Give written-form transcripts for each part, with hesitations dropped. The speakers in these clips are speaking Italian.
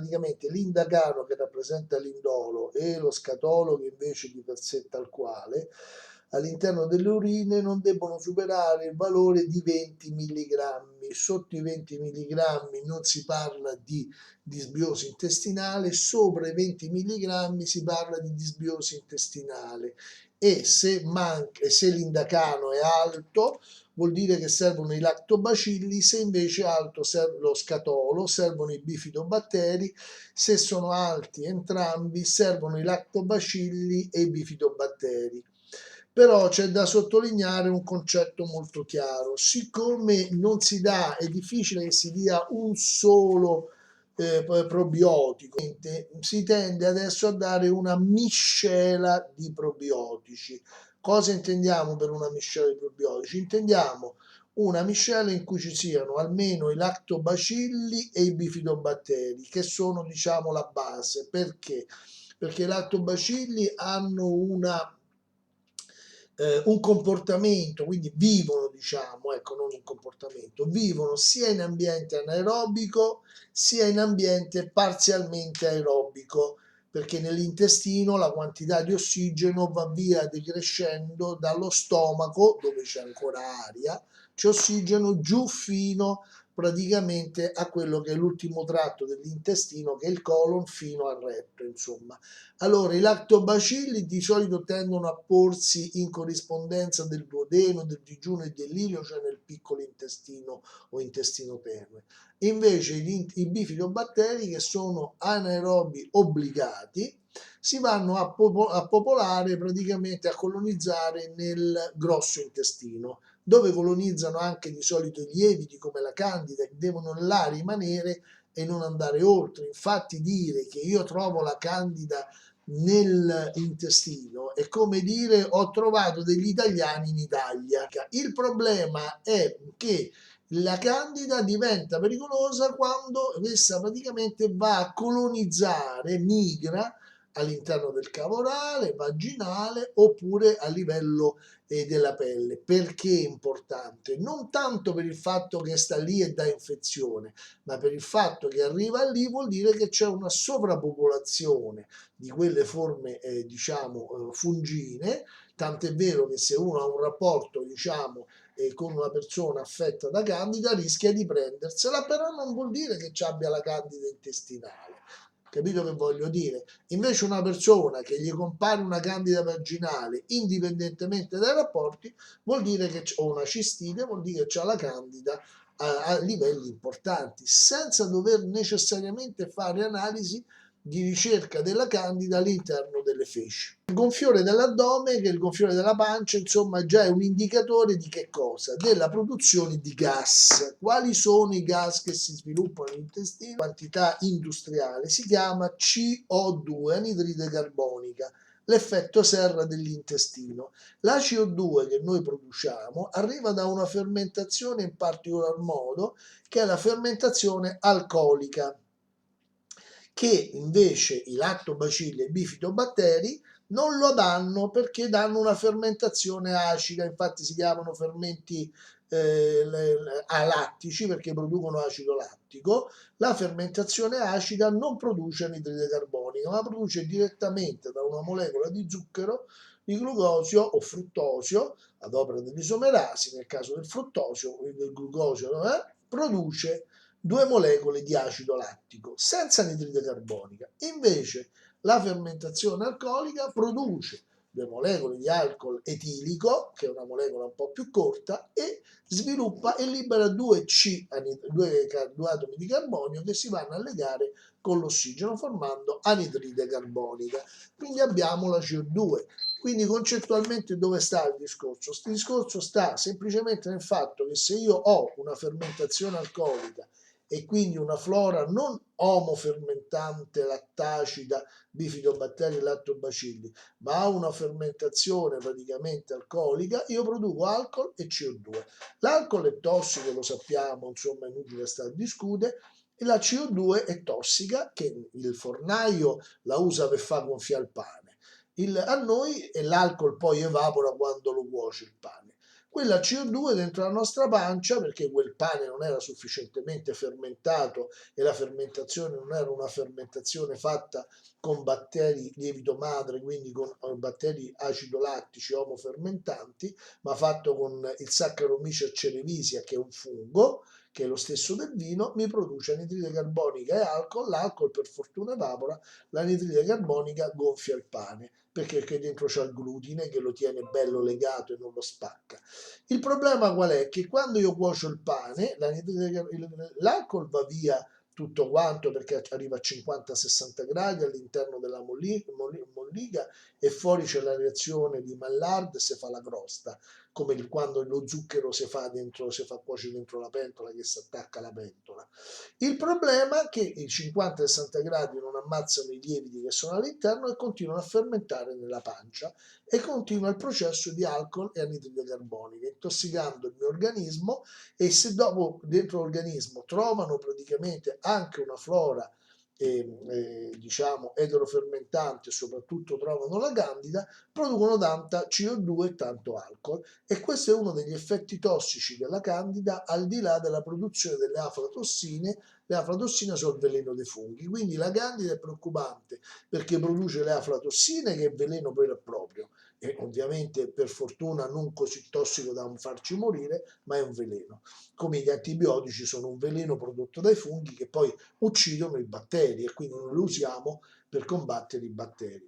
praticamente l'indagano che rappresenta l'indolo e lo scatolo che invece di per sé tal quale all'interno delle urine non debbono superare il valore di 20 mg. Sotto i 20 mg non si parla di disbiosi intestinale, sopra i 20 mg si parla di disbiosi intestinale e se l'indacano è alto vuol dire che servono i lactobacilli, se invece è alto serve lo scatolo, servono i bifidobatteri, se sono alti entrambi servono i lactobacilli e i bifidobatteri. Però c'è da sottolineare un concetto molto chiaro: siccome non si dà, è difficile che si dia un solo probiotico, si tende adesso a dare una miscela di probiotici. Cosa intendiamo per una miscela di probiotici? Intendiamo una miscela in cui ci siano almeno i lactobacilli e i bifidobatteri, che sono, diciamo, la base. Perché? Perché i lactobacilli hanno un comportamento, quindi vivono, diciamo, ecco, non un comportamento, vivono sia in ambiente anaerobico sia in ambiente parzialmente aerobico, perché nell'intestino la quantità di ossigeno va via decrescendo dallo stomaco, dove c'è ancora aria, c'è ossigeno giù fino praticamente a quello che è l'ultimo tratto dell'intestino, che è il colon, fino al retto, insomma. Allora, i lactobacilli di solito tendono a porsi in corrispondenza del duodeno, del digiuno e dell'ilio, cioè nel piccolo intestino o intestino perme. Invece i bifidobatteri, che sono anaerobi obbligati, si vanno a popolare, praticamente a colonizzare nel grosso intestino, dove colonizzano anche di solito i lieviti come la candida, che devono là rimanere e non andare oltre. Infatti dire che io trovo la candida nell'intestino è come dire ho trovato degli italiani in Italia. Il problema è che la candida diventa pericolosa quando essa praticamente va a colonizzare, migra all'interno del cavo orale, vaginale oppure a livello della pelle. Perché è importante? Non tanto per il fatto che sta lì e dà infezione, ma per il fatto che arriva lì vuol dire che c'è una sovrappopolazione di quelle forme diciamo fungine, tant'è vero che se uno ha un rapporto diciamo con una persona affetta da candida rischia di prendersela, però non vuol dire che ci abbia la candida intestinale. Capito che voglio dire? Invece una persona che gli compare una candida vaginale indipendentemente dai rapporti vuol dire che o una cistite, vuol dire che ha la candida a livelli importanti, senza dover necessariamente fare analisi di ricerca della candida all'interno delle feci. Il gonfiore dell'addome, che è il gonfiore della pancia, insomma, già è un indicatore di che cosa? Della produzione di gas. Quali sono i gas che si sviluppano nell'intestino? Quantità industriale, si chiama CO2, anidride carbonica, l'effetto serra dell'intestino. La CO2 che noi produciamo arriva da una fermentazione in particolar modo, che è la fermentazione alcolica, che invece i lactobacilli e i bifidobatteri non lo danno perché danno una fermentazione acida, infatti si chiamano fermenti alattici perché producono acido lattico. La fermentazione acida non produce anidride carbonica, ma produce direttamente da una molecola di zucchero, di glucosio o fruttosio, ad opera dell'isomerasi, nel caso del fruttosio, del glucosio, produce due molecole di acido lattico senza anidride carbonica. Invece la fermentazione alcolica produce due molecole di alcol etilico, che è una molecola un po' più corta, e sviluppa e libera due atomi di carbonio che si vanno a legare con l'ossigeno formando anidride carbonica. Quindi abbiamo la CO2. Quindi concettualmente dove sta il discorso? Questo discorso sta semplicemente nel fatto che se io ho una fermentazione alcolica e quindi una flora non omofermentante, lattacida, bifidobatteri e lattobacilli, ma ha una fermentazione praticamente alcolica, io produco alcol e CO2. L'alcol è tossico, lo sappiamo, insomma è inutile stare a discutere, e la CO2 è tossica, che il fornaio la usa per far gonfiare il pane. A noi l'alcol poi evapora quando lo cuoce il pane. quella CO2 dentro la nostra pancia, perché quel pane non era sufficientemente fermentato e la fermentazione non era una fermentazione fatta con batteri lievito madre, quindi con batteri acido-lattici omofermentanti, ma fatto con il Saccharomyces cerevisiae, che è un fungo, che è lo stesso del vino, mi produce anidride carbonica e alcol. L'alcol per fortuna evapora, l'anidride carbonica gonfia il pane, perché dentro c'è il glutine che lo tiene bello legato e non lo spacca. Il problema qual è? Che quando io cuocio il pane, l'alcol va via tutto quanto perché arriva a 50-60 gradi all'interno della mollica e fuori c'è la reazione di Maillard e si fa la crosta, come quando lo zucchero si fa cuocere dentro la pentola, che si attacca alla pentola. Il problema è che i 50-60 gradi non ammazzano i lieviti che sono all'interno e continuano a fermentare nella pancia e continua il processo di alcol e anidride carbonica, intossicando il mio organismo. E se dopo dentro l'organismo trovano praticamente anche una flora diciamo eterofermentante, soprattutto trovano la candida, producono tanta CO2 e tanto alcol, e questo è uno degli effetti tossici della candida, al di là della produzione delle aflatossine. Le aflatossine sono il veleno dei funghi, quindi la candida è preoccupante perché produce le aflatossine, che è veleno vero e proprio, e ovviamente per fortuna non così tossico da non farci morire, ma è un veleno. Come gli antibiotici sono un veleno prodotto dai funghi che poi uccidono i batteri, e quindi noi lo usiamo per combattere i batteri.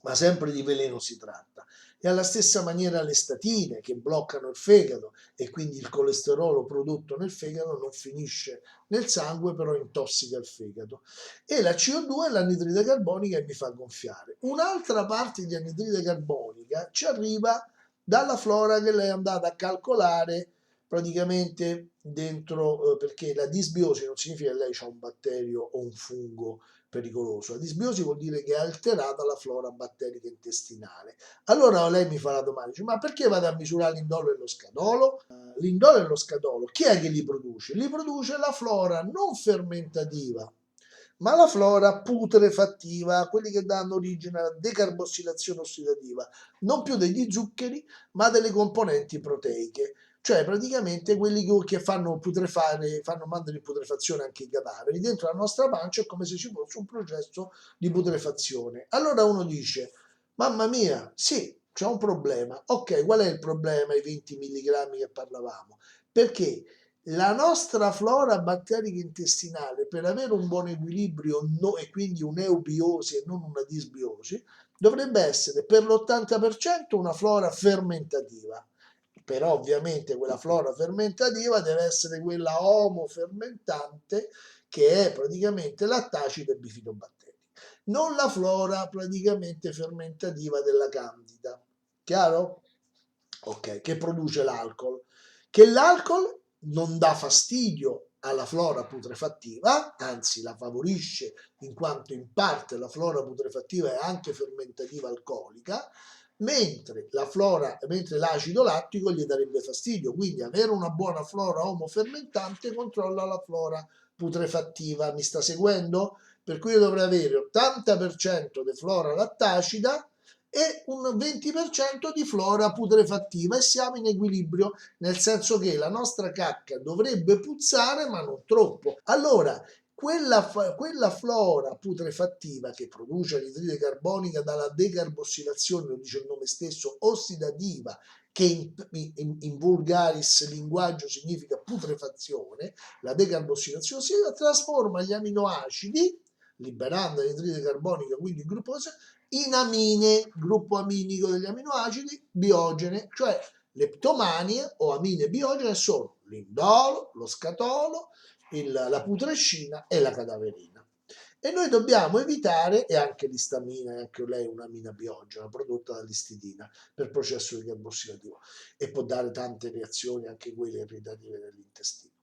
Ma sempre di veleno si tratta. E alla stessa maniera le statine, che bloccano il fegato, e quindi il colesterolo prodotto nel fegato non finisce nel sangue, però intossica il fegato. E la CO2 è l'anidride carbonica, che mi fa gonfiare. Un'altra parte di anidride carbonica ci arriva dalla flora che lei è andata a calcolare praticamente dentro, perché la disbiosi non significa che lei ha un batterio o un fungo pericoloso. La disbiosi vuol dire che è alterata la flora batterica intestinale. Allora lei mi fa la domanda, dice, ma perché vado a misurare l'indolo e lo scatolo? L'indolo e lo scatolo, chi è che li produce? Li produce la flora non fermentativa, ma la flora putrefattiva, quelli che danno origine alla decarbossilazione ossidativa, non più degli zuccheri, ma delle componenti proteiche. Cioè praticamente quelli che fanno putrefare, fanno mandare in putrefazione anche i cadaveri. Dentro la nostra pancia è come se ci fosse un processo di putrefazione. Allora uno dice, mamma mia, sì, c'è un problema. Ok, qual è il problema, i 20 milligrammi che parlavamo? Perché la nostra flora batterica intestinale, per avere un buon equilibrio e quindi un'eubiosi e non una disbiosi, dovrebbe essere per l'80% una flora fermentativa. Però ovviamente quella flora fermentativa deve essere quella omofermentante, che è praticamente lattacida e bifidobatti, non la flora praticamente fermentativa della candida. Chiaro? Ok, che produce l'alcol. Che l'alcol non dà fastidio alla flora putrefattiva, anzi la favorisce, in quanto in parte la flora putrefattiva è anche fermentativa alcolica, mentre l'acido lattico gli darebbe fastidio. Quindi avere una buona flora omofermentante controlla la flora putrefattiva. Mi sta seguendo? Per cui io dovrei avere 80% di flora lattacida e un 20% di flora putrefattiva, e siamo in equilibrio, nel senso che la nostra cacca dovrebbe puzzare ma non troppo. Allora quella flora putrefattiva che produce anidride carbonica dalla decarbossilazione, lo dice il nome stesso, ossidativa, che in volgaris linguaggio significa putrefazione, la decarbossilazione si trasforma gli aminoacidi, liberando l'anidride carbonica, quindi il gruppo in amine, gruppo aminico degli aminoacidi, biogene, cioè leptomanie o amine biogene sono l'indolo, lo scatolo, la putrescina e la cadaverina. E noi dobbiamo evitare, e anche l'istamina, e anche lei è un'amina biogena prodotta dall'istidina per processo decarbosilativo, e può dare tante reazioni, anche quelle irritative dell'intestino.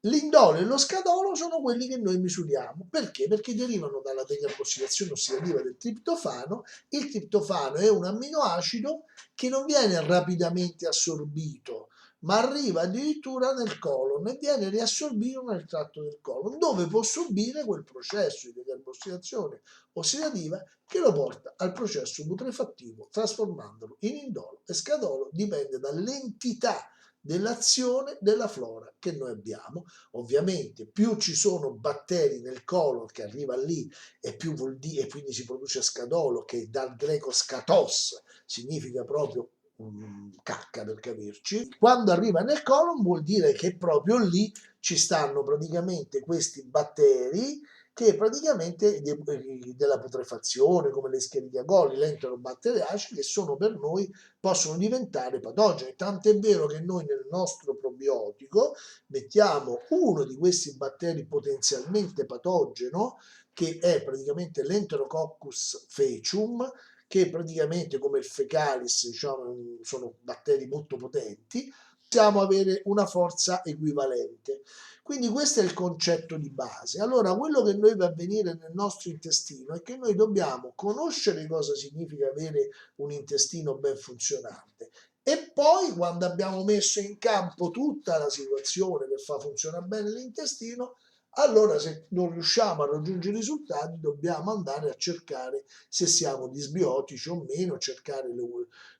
L'indolo e lo scatolo sono quelli che noi misuriamo. Perché? Perché derivano dalla decarbossilazione ossidativa del triptofano. Il triptofano è un amminoacido che non viene rapidamente assorbito, ma arriva addirittura nel colon e viene riassorbito nel tratto del colon, dove può subire quel processo di ossidazione ossidativa che lo porta al processo putrefattivo trasformandolo in indolo e scadolo. Dipende dall'entità dell'azione della flora che noi abbiamo. Ovviamente più ci sono batteri nel colon che arriva lì e più vuol dire, e quindi si produce scadolo, che dal greco scatos significa proprio cacca, per capirci. Quando arriva nel colon vuol dire che proprio lì ci stanno praticamente questi batteri che praticamente della putrefazione, come le Escherichia coli, l'enterobatteriaci, che sono per noi, possono diventare patogeni. Tant'è vero che noi nel nostro probiotico mettiamo uno di questi batteri potenzialmente patogeno, che è praticamente l'Enterococcus faecium, che praticamente come il fecalis, diciamo, sono batteri molto potenti, possiamo avere una forza equivalente. Quindi questo è il concetto di base. Allora, quello che noi va a avvenire nel nostro intestino è che noi dobbiamo conoscere cosa significa avere un intestino ben funzionante e poi, quando abbiamo messo in campo tutta la situazione per far funzionare bene l'intestino, allora se non riusciamo a raggiungere i risultati dobbiamo andare a cercare se siamo disbiotici o meno, cercare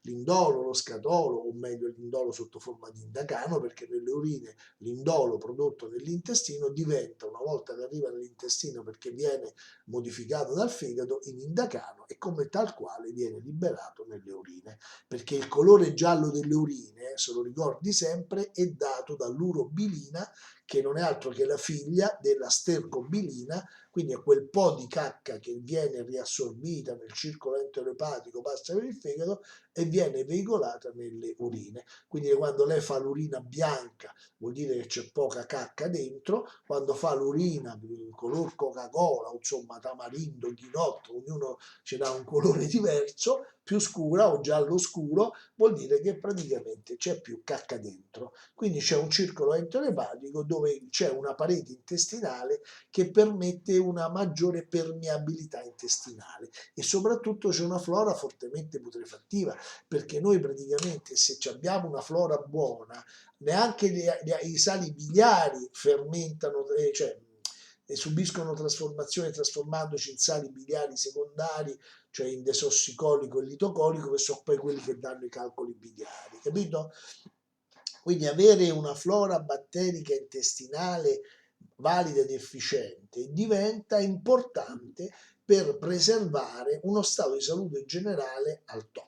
l'indolo, lo scatolo, o meglio l'indolo sotto forma di indacano, perché nelle urine l'indolo prodotto nell'intestino diventa, una volta che arriva nell'intestino perché viene modificato dal fegato, in indacano e come tal quale viene liberato nelle urine, perché il colore giallo delle urine, se lo ricordi sempre, è dato dall'urobilina, che non è altro che la figlia della stercobilina, quindi è quel po' di cacca che viene riassorbita nel circolo enteroepatico, passa per il fegato e viene veicolata nelle urine. Quindi quando lei fa l'urina bianca vuol dire che c'è poca cacca dentro, quando fa l'urina color Coca-Cola, insomma tamarindo, chinotto, ognuno ce l'ha un colore diverso, più scura o giallo scuro, vuol dire che praticamente c'è più cacca dentro. Quindi c'è un circolo enteroepatico dove c'è una parete intestinale che permette una maggiore permeabilità intestinale e soprattutto c'è una flora fortemente putrefattiva, perché noi praticamente se abbiamo una flora buona, neanche i sali biliari fermentano, cioè subiscono trasformazione trasformandoci in sali biliari secondari, cioè in desossicolico e litocolico, che sono poi quelli che danno i calcoli biliari, capito? Quindi avere una flora batterica intestinale valida ed efficiente diventa importante per preservare uno stato di salute generale al top.